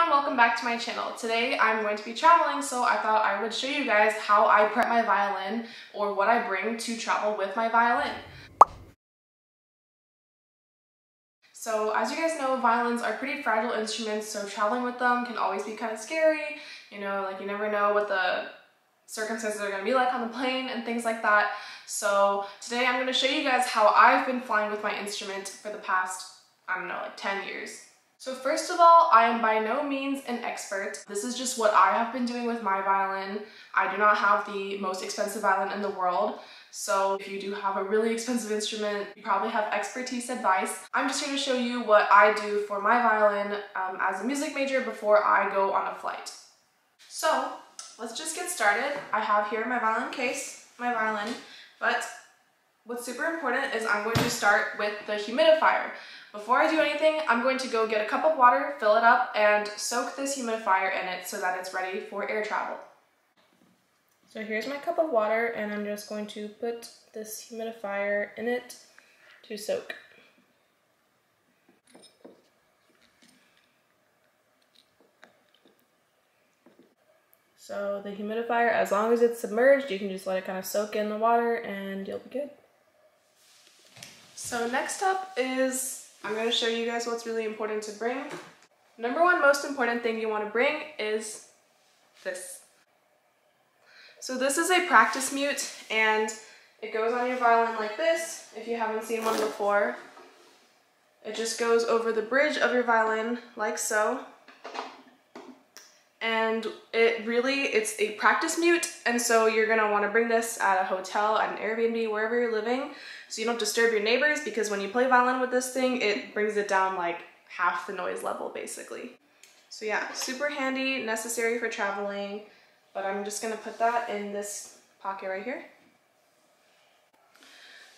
everyone, welcome back to my channel. Today I'm going to be traveling, so I thought I would show you guys how I prep my violin or what I bring to travel with my violin. So as you guys know, violins are pretty fragile instruments, so traveling with them can always be kind of scary. You know, like you never know what the circumstances are going to be like on the plane and things like that. So today I'm going to show you guys how I've been flying with my instrument for the past, I don't know, like 10 years. So first of all, I am by no means an expert. This is just what I have been doing with my violin. I do not have the most expensive violin in the world. So if you do have a really expensive instrument, you probably have expertise advice. I'm just here to show you what I do for my violin as a music major before I go on a flight. So let's just get started. I have here my violin case, my violin, but what's super important is I'm going to start with the humidifier. Before I do anything, I'm going to go get a cup of water, fill it up, and soak this humidifier in it so that it's ready for air travel. So here's my cup of water, and I'm just going to put this humidifier in it to soak. So the humidifier, as long as it's submerged, you can just let it kind of soak in the water and you'll be good. So next up is I'm going to show you guys what's really important to bring. Number one most important thing you want to bring is this. So this is a practice mute, and it goes on your violin like this if you haven't seen one before. It just goes over the bridge of your violin like so. And it's a practice mute, and so you're going to want to bring this at a hotel, at an Airbnb, wherever you're living, so you don't disturb your neighbors, because when you play violin with this thing, it brings it down like half the noise level basically. So yeah, super handy, necessary for traveling, but I'm just going to put that in this pocket right here.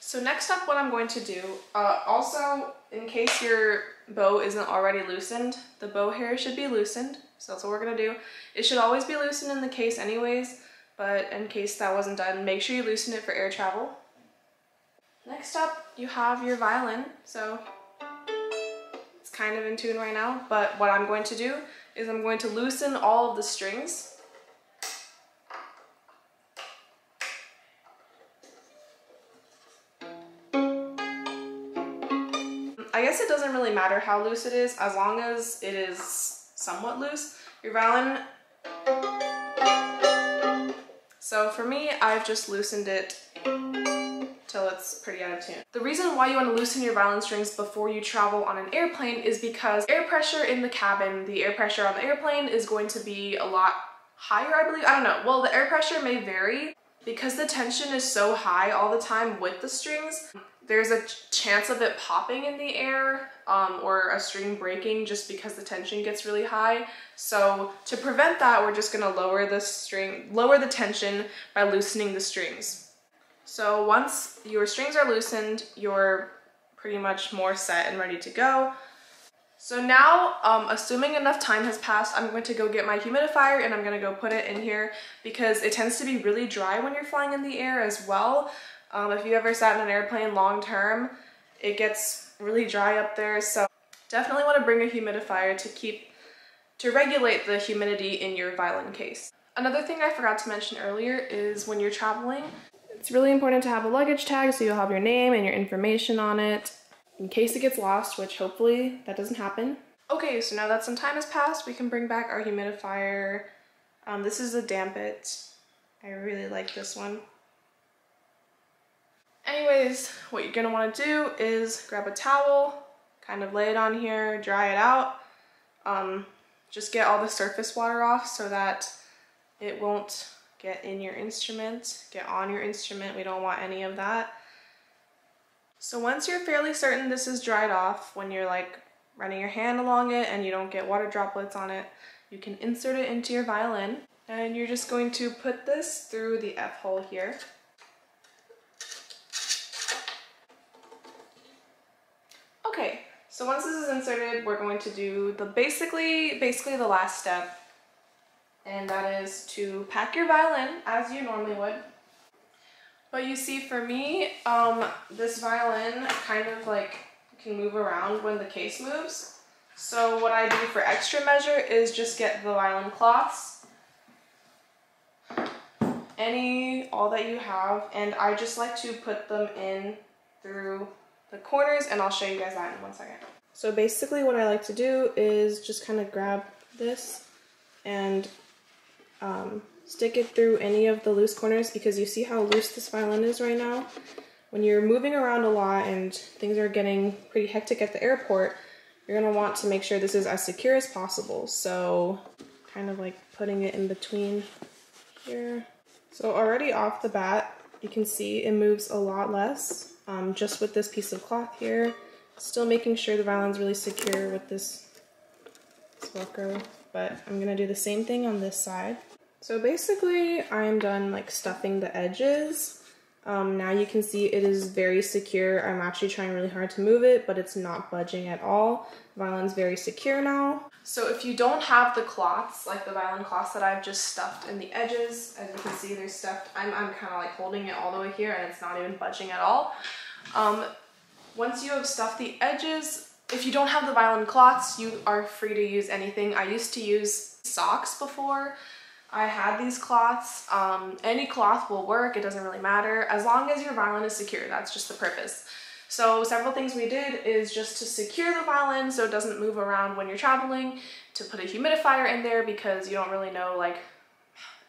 So next up, what I'm going to do, also in case your bow isn't already loosened, the bow hair should be loosened. So that's what we're gonna do. It should always be loosened in the case anyways, but in case that wasn't done, make sure you loosen it for air travel. Next up, you have your violin. So it's kind of in tune right now, but what I'm going to do is I'm going to loosen all of the strings. I guess it doesn't really matter how loose it is, as long as it is somewhat loose. Your violin, so for me, I've just loosened it till it's pretty out of tune. The reason why you want to loosen your violin strings before you travel on an airplane is because air pressure in the cabin, the air pressure on the airplane is going to be a lot higher, I believe. I don't know. Well, the air pressure may vary because the tension is so high all the time with the strings. There's a chance of it popping in the air or a string breaking just because the tension gets really high. So to prevent that, we're just gonna lower the tension by loosening the strings. So once your strings are loosened, you're pretty much more set and ready to go. So now, assuming enough time has passed, I'm going to go get my humidifier and I'm gonna go put it in here because it tends to be really dry when you're flying in the air as well. If you ever sat in an airplane long term, it gets really dry up there, so definitely want to bring a humidifier to regulate the humidity in your violin case. Another thing I forgot to mention earlier is when you're traveling, it's really important to have a luggage tag so you'll have your name and your information on it in case it gets lost, which hopefully that doesn't happen. Okay, so now that some time has passed, we can bring back our humidifier. This is a Dampit. I really like this one. Anyways, what you're gonna wanna do is grab a towel, kind of lay it on here, dry it out. Just get all the surface water off so that it won't get in your instrument, get on your instrument. We don't want any of that. So once you're fairly certain this is dried off, when you're like running your hand along it and you don't get water droplets on it, you can insert it into your violin. And you're just going to put this through the F-hole here. Okay, so once this is inserted, we're going to do the basically the last step, and that is to pack your violin as you normally would. But you see, for me, this violin kind of like can move around when the case moves. So what I do for extra measure is just get the violin cloths, all that you have, and I just like to put them in through the corners, and I'll show you guys that in 1 second. So basically what I like to do is just kind of grab this and stick it through any of the loose corners, because you see how loose this violin is right now? When you're moving around a lot and things are getting pretty hectic at the airport, you're going to want to make sure this is as secure as possible. So kind of like putting it in between here. So already off the bat, you can see it moves a lot less just with this piece of cloth here. Still making sure the violin's really secure with this Velcro, but I'm going to do the same thing on this side. So basically I'm done like stuffing the edges. Now you can see it is very secure. I'm actually trying really hard to move it, but it's not budging at all. The violin's very secure now. So if you don't have the cloths, like the violin cloths that I've just stuffed in the edges, as you can see they're stuffed, I'm kind of like holding it all the way here and it's not even budging at all. Once you have stuffed the edges, if you don't have the violin cloths, you are free to use anything. I used to use socks before. I had these cloths. Any cloth will work, it doesn't really matter, as long as your violin is secure. That's just the purpose. So several things we did is just to secure the violin so it doesn't move around when you're traveling, to put a humidifier in there because you don't really know, like,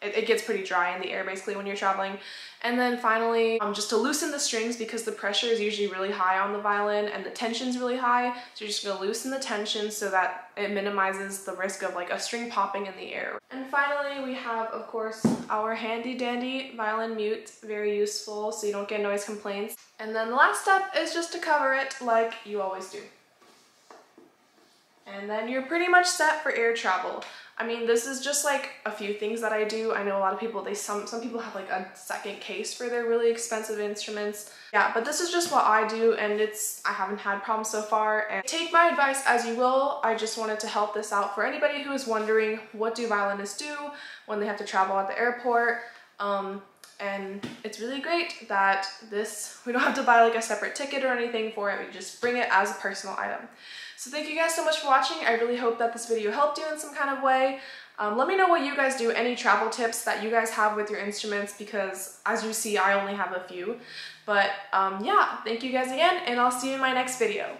it gets pretty dry in the air basically when you're traveling. And then finally, just to loosen the strings, because the pressure is usually really high on the violin and the tension's really high. So you're just gonna loosen the tension so that it minimizes the risk of like a string popping in the air. And finally, we have, of course, our handy dandy violin mute, very useful so you don't get noise complaints. And then the last step is just to cover it like you always do. And then you're pretty much set for air travel. I mean, this is just like a few things that I do. I know a lot of people, some people have like a second case for their really expensive instruments. Yeah, but this is just what I do, and I haven't had problems so far. And take my advice as you will. I just wanted to help this out for anybody who is wondering, what do violinists do when they have to travel at the airport? And it's really great that we don't have to buy like a separate ticket or anything for it. We just bring it as a personal item. So thank you guys so much for watching. I really hope that this video helped you in some kind of way. Let me know what you guys do, any travel tips that you guys have with your instruments, because as you see, I only have a few. But yeah, thank you guys again, and I'll see you in my next video.